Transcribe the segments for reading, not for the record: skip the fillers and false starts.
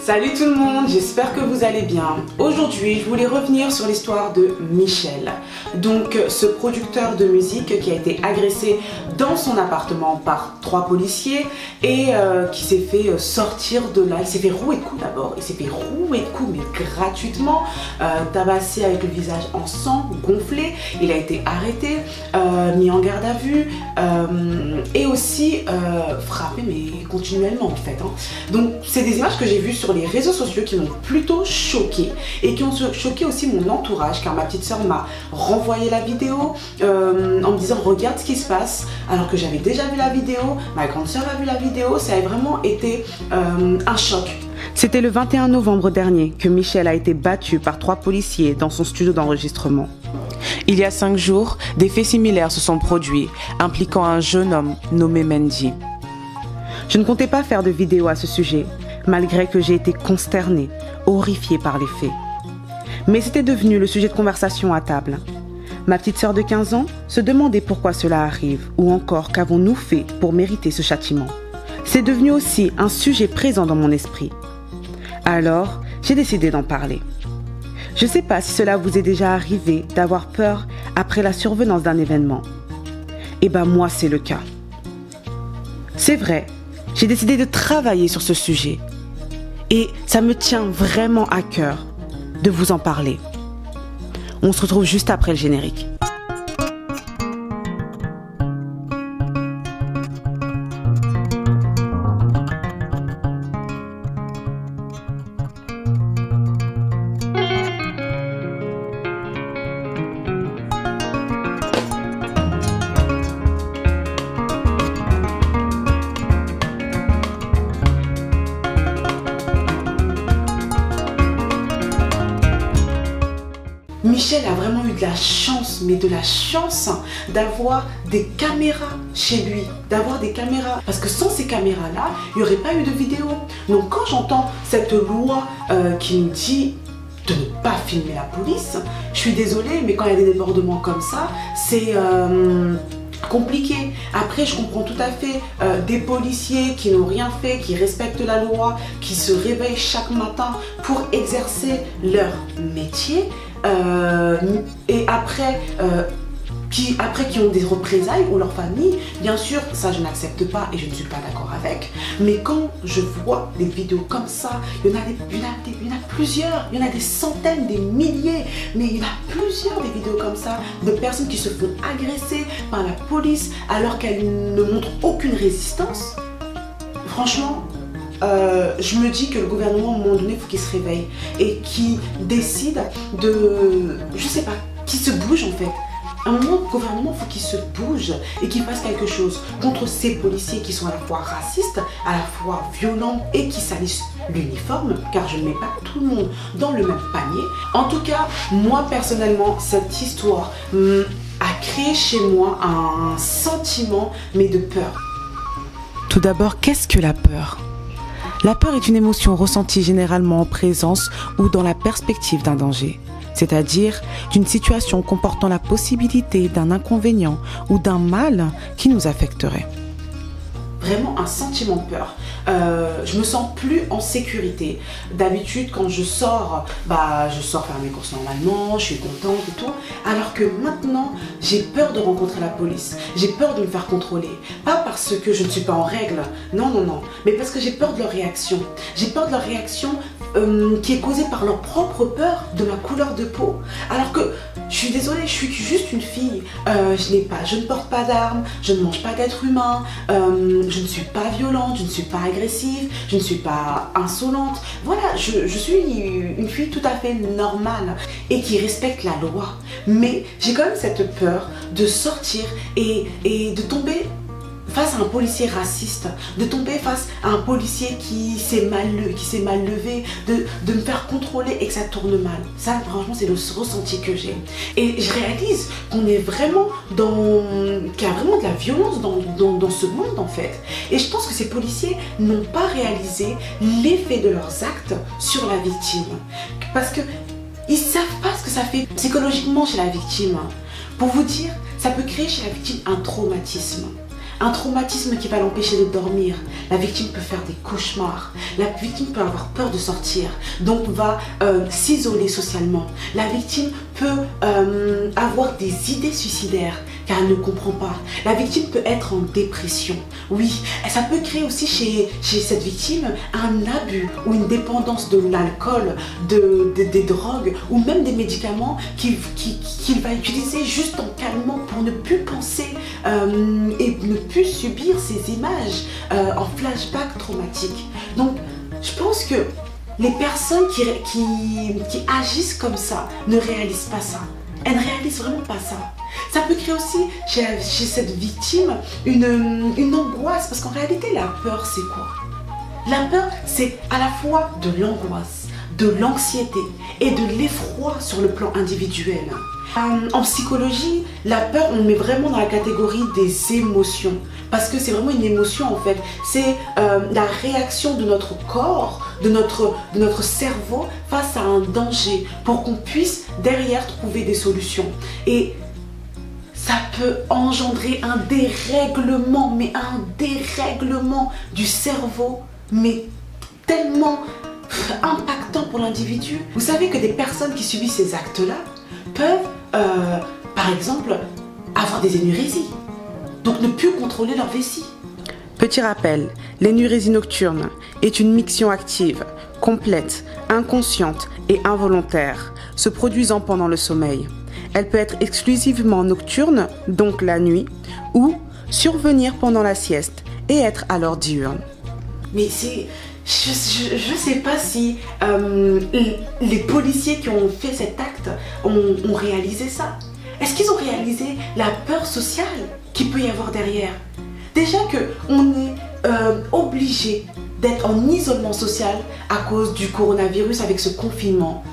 Salut tout le monde, j'espère que vous allez bien. Aujourd'hui, je voulais revenir sur l'histoire de Michel. Donc, ce producteur de musique qui a été agressé dans son appartement par 3 policiers et qui s'est fait sortir de là. Il s'est fait rouer de coups d'abord. Il s'est fait rouer de coups, mais gratuitement, tabassé avec le visage en sang, gonflé. Il a été arrêté, mis en garde à vue et aussi frappé, mais continuellement en fait. Donc, c'est des images que j'ai vues sur les réseaux sociaux qui m'ont plutôt choquée et qui ont choqué aussi mon entourage, car ma petite soeur m'a renvoyé la vidéo en me disant regarde ce qui se passe, alors que j'avais déjà vu la vidéo, ma grande soeur a vu la vidéo, ça a vraiment été un choc. C'était le 21 novembre dernier que Michel a été battu par 3 policiers dans son studio d'enregistrement. Il y a 5 jours, des faits similaires se sont produits, impliquant un jeune homme nommé Mendy. Je ne comptais pas faire de vidéo à ce sujet, malgré que j'ai été consternée, horrifiée par les faits. Mais c'était devenu le sujet de conversation à table. Ma petite sœur de 15 ans se demandait pourquoi cela arrive, ou encore qu'avons-nous fait pour mériter ce châtiment. C'est devenu aussi un sujet présent dans mon esprit. Alors, j'ai décidé d'en parler. Je ne sais pas si cela vous est déjà arrivé d'avoir peur après la survenance d'un événement. Eh ben moi, c'est le cas. C'est vrai, j'ai décidé de travailler sur ce sujet. Et ça me tient vraiment à cœur de vous en parler. On se retrouve juste après le générique. Michel a vraiment eu de la chance, mais de la chance d'avoir des caméras chez lui, d'avoir des caméras. Parce que sans ces caméras-là, il n'y aurait pas eu de vidéo. Donc quand j'entends cette loi qui nous dit de ne pas filmer la police, je suis désolée, mais quand il y a des débordements comme ça, c'est compliqué. Après, je comprends tout à fait des policiers qui n'ont rien fait, qui respectent la loi, qui se réveillent chaque matin pour exercer leur métier. Et après qui ont des représailles ou leur famille, bien sûr, ça je n'accepte pas et je ne suis pas d'accord avec. Mais quand je vois des vidéos comme ça, il y en a plusieurs, il y en a des centaines, des milliers, mais il y en a plusieurs des vidéos comme ça de personnes qui se font agresser par la police alors qu'elles ne montrent aucune résistance. Franchement, je me dis que le gouvernement, à un moment donné, il faut qu'il se réveille et qu'il décide de, je sais pas, qu'il se bouge en fait. À un moment, le gouvernement, il faut qu'il se bouge et qu'il fasse quelque chose contre ces policiers qui sont à la fois racistes, à la fois violents et qui salissent l'uniforme, car je ne mets pas tout le monde dans le même panier. En tout cas, moi personnellement, cette histoire a créé chez moi un sentiment, mais de peur. Tout d'abord, qu'est-ce que la peur ? La peur est une émotion ressentie généralement en présence ou dans la perspective d'un danger, c'est-à-dire d'une situation comportant la possibilité d'un inconvénient ou d'un mal qui nous affecterait. Vraiment un sentiment de peur. Je me sens plus en sécurité. D'habitude, quand je sors faire mes courses normalement, je suis contente et tout. Alors que maintenant, j'ai peur de rencontrer la police. J'ai peur de me faire contrôler. Pas parce que je ne suis pas en règle, non, mais parce que j'ai peur de leur réaction. J'ai peur de leur réaction qui est causée par leur propre peur de ma couleur de peau. Alors que, je suis désolée, je suis juste une fille. Je ne porte pas d'armes, je ne mange pas d'être humain, je ne suis pas violente, je ne suis pas agressive, je ne suis pas insolente. Voilà, je suis une fille tout à fait normale et qui respecte la loi. Mais j'ai quand même cette peur de sortir et de tomber face à un policier raciste, de tomber face à un policier qui s'est mal levé, de me faire contrôler et que ça tourne mal. Ça, franchement, c'est le ressenti que j'ai. Et je réalise qu'on est vraiment qu'il y a vraiment de la violence dans ce monde, en fait. Et je pense que ces policiers n'ont pas réalisé l'effet de leurs actes sur la victime. Parce qu'ils ne savent pas ce que ça fait psychologiquement chez la victime. Pour vous dire, ça peut créer chez la victime un traumatisme. un traumatisme qui va l'empêcher de dormir. La victime peut faire des cauchemars. La victime peut avoir peur de sortir, donc va s'isoler socialement. La victime peut avoir des idées suicidaires car elle ne comprend pas. La victime peut être en dépression. Oui, et ça peut créer aussi chez cette victime un abus ou une dépendance de l'alcool, des drogues ou même des médicaments qu'il va utiliser juste en calmant pour ne plus penser et ne plus subir ces images en flashback traumatiques. Donc, je pense que les personnes qui agissent comme ça ne réalisent pas ça. Elles ne réalisent vraiment pas ça. Ça peut créer aussi chez cette victime une angoisse, parce qu'en réalité, la peur, c'est quoi? La peur, c'est à la fois de l'angoisse, de l'anxiété et de l'effroi sur le plan individuel. En psychologie, la peur, on le met vraiment dans la catégorie des émotions, parce que c'est vraiment une émotion en fait. C'est la réaction de notre corps, de notre cerveau face à un danger, pour qu'on puisse derrière trouver des solutions. Et ça peut engendrer un dérèglement, mais un dérèglement du cerveau, mais tellement impactant pour l'individu. Vous savez que des personnes qui subissent ces actes-là peuvent, par exemple, avoir des énurésies, donc ne plus contrôler leur vessie. Petit rappel, l'énurésie nocturne est une miction active, complète, inconsciente et involontaire, se produisant pendant le sommeil. Elle peut être exclusivement nocturne, donc la nuit, ou survenir pendant la sieste et être alors diurne. Mais c'est... Je ne sais pas si les policiers qui ont fait cet acte ont réalisé ça. Est-ce qu'ils ont réalisé la peur sociale qu'il peut y avoir derrière? Déjà qu'on est obligé d'être en isolement social à cause du coronavirus avec ce confinement.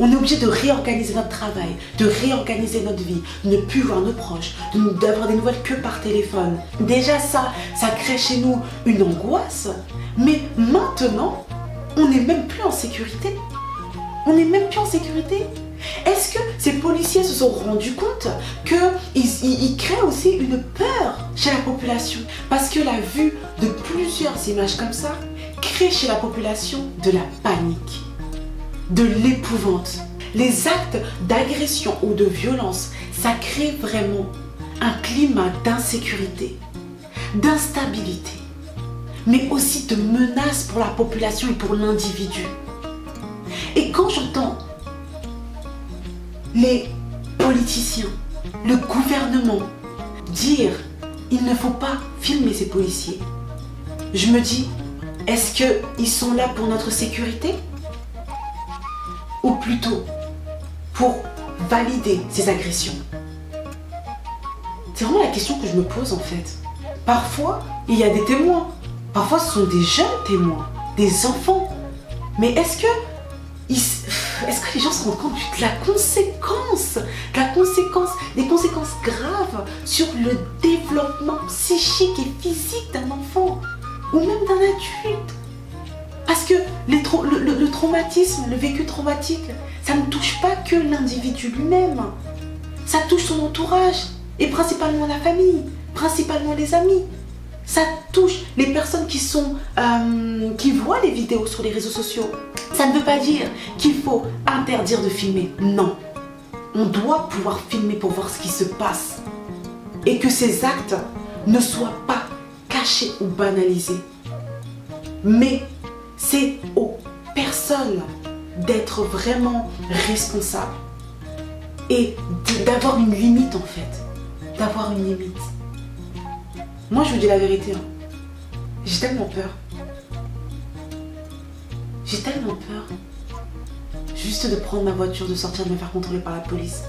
On est obligé de réorganiser notre travail, de réorganiser notre vie, de ne plus voir nos proches, d'avoir des nouvelles que par téléphone. Déjà ça crée chez nous une angoisse, mais maintenant, on n'est même plus en sécurité. On n'est même plus en sécurité. Est-ce que ces policiers se sont rendus compte qu'ils créent aussi une peur chez la population? Parce que la vue de plusieurs images comme ça crée chez la population de la panique, de l'épouvante. Les actes d'agression ou de violence, ça crée vraiment un climat d'insécurité, d'instabilité, mais aussi de menace pour la population et pour l'individu. Et quand j'entends les politiciens, le gouvernement dire il ne faut pas filmer ces policiers, je me dis, est-ce qu'ils sont là pour notre sécurité? Ou plutôt pour valider ces agressions? C'est vraiment la question que je me pose en fait. Parfois, il y a des témoins. Parfois, ce sont des jeunes témoins, des enfants. Mais est-ce que les gens se rendent compte de la conséquence, des conséquences graves sur le développement psychique et physique d'un enfant ou même d'un adulte? Parce que le traumatisme, le vécu traumatique, ça ne touche pas que l'individu lui-même. Ça touche son entourage et principalement la famille, principalement les amis. Ça touche les personnes qui voient les vidéos sur les réseaux sociaux. Ça ne veut pas dire qu'il faut interdire de filmer. Non. On doit pouvoir filmer pour voir ce qui se passe. Et que ces actes ne soient pas cachés ou banalisés. Mais c'est aux personnes d'être vraiment responsables. Et d'avoir une limite en fait. D'avoir une limite. Moi je vous dis la vérité. J'ai tellement peur. J'ai tellement peur. Juste de prendre ma voiture, de sortir, de me faire contrôler par la police.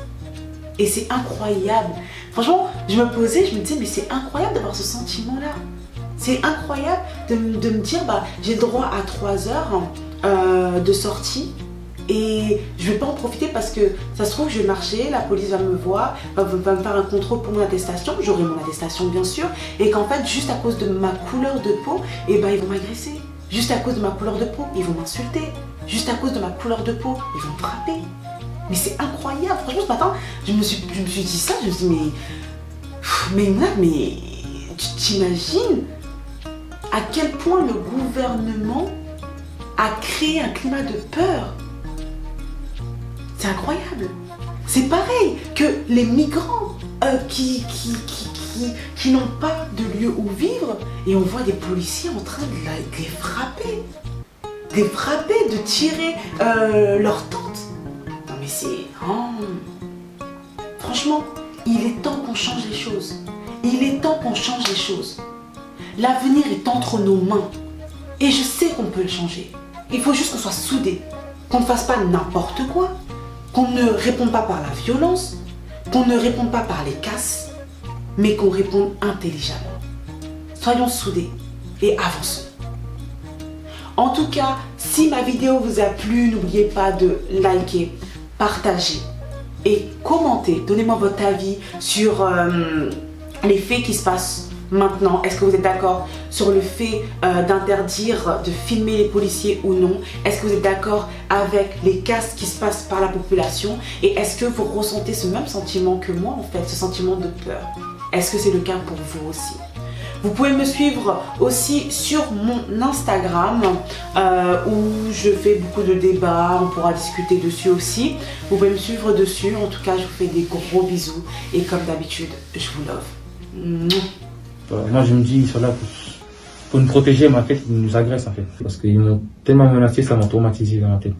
Et c'est incroyable. Franchement, je me posais, je me disais, mais c'est incroyable d'avoir ce sentiment-là. C'est incroyable de me dire, j'ai le droit à 3 heures de sortie. Et je ne vais pas en profiter parce que ça se trouve, je vais marcher, la police va me voir, va me faire un contrôle pour mon attestation. J'aurai mon attestation bien sûr. Et qu'en fait, juste à cause de ma couleur de peau, ils vont m'agresser. Juste à cause de ma couleur de peau, ils vont m'insulter. Juste à cause de ma couleur de peau, ils vont me frapper. Mais c'est incroyable. Franchement, ce matin, je me suis dit ça. Je me suis dit, mais tu t'imagines à quel point le gouvernement a créé un climat de peur? C'est incroyable. C'est pareil que les migrants qui n'ont pas de lieu où vivre et on voit des policiers en train de les frapper. De les frapper, de tirer leur tente. Non mais c'est... Oh. Franchement, il est temps qu'on change les choses. Il est temps qu'on change les choses. L'avenir est entre nos mains. Et je sais qu'on peut le changer. Il faut juste qu'on soit soudés. Qu'on ne fasse pas n'importe quoi. Qu'on ne réponde pas par la violence. Qu'on ne réponde pas par les casses. Mais qu'on réponde intelligemment. Soyons soudés et avançons. En tout cas, si ma vidéo vous a plu, n'oubliez pas de liker, partager et commenter. Donnez-moi votre avis sur les faits qui se passent maintenant. Est-ce que vous êtes d'accord sur le fait d'interdire de filmer les policiers ou non? Est-ce que vous êtes d'accord avec les casses qui se passent par la population? Et est-ce que vous ressentez ce même sentiment que moi en fait, ce sentiment de peur? Est-ce que c'est le cas pour vous aussi? Vous pouvez me suivre aussi sur mon Instagram où je fais beaucoup de débats, on pourra discuter dessus aussi. Vous pouvez me suivre dessus, en tout cas je vous fais des gros bisous et comme d'habitude, je vous love. Moi je me dis, ils sont là pour nous protéger, mais en fait ils nous agressent en fait. Parce qu'ils m'ont tellement menacé, ça m'a traumatisé dans ma tête.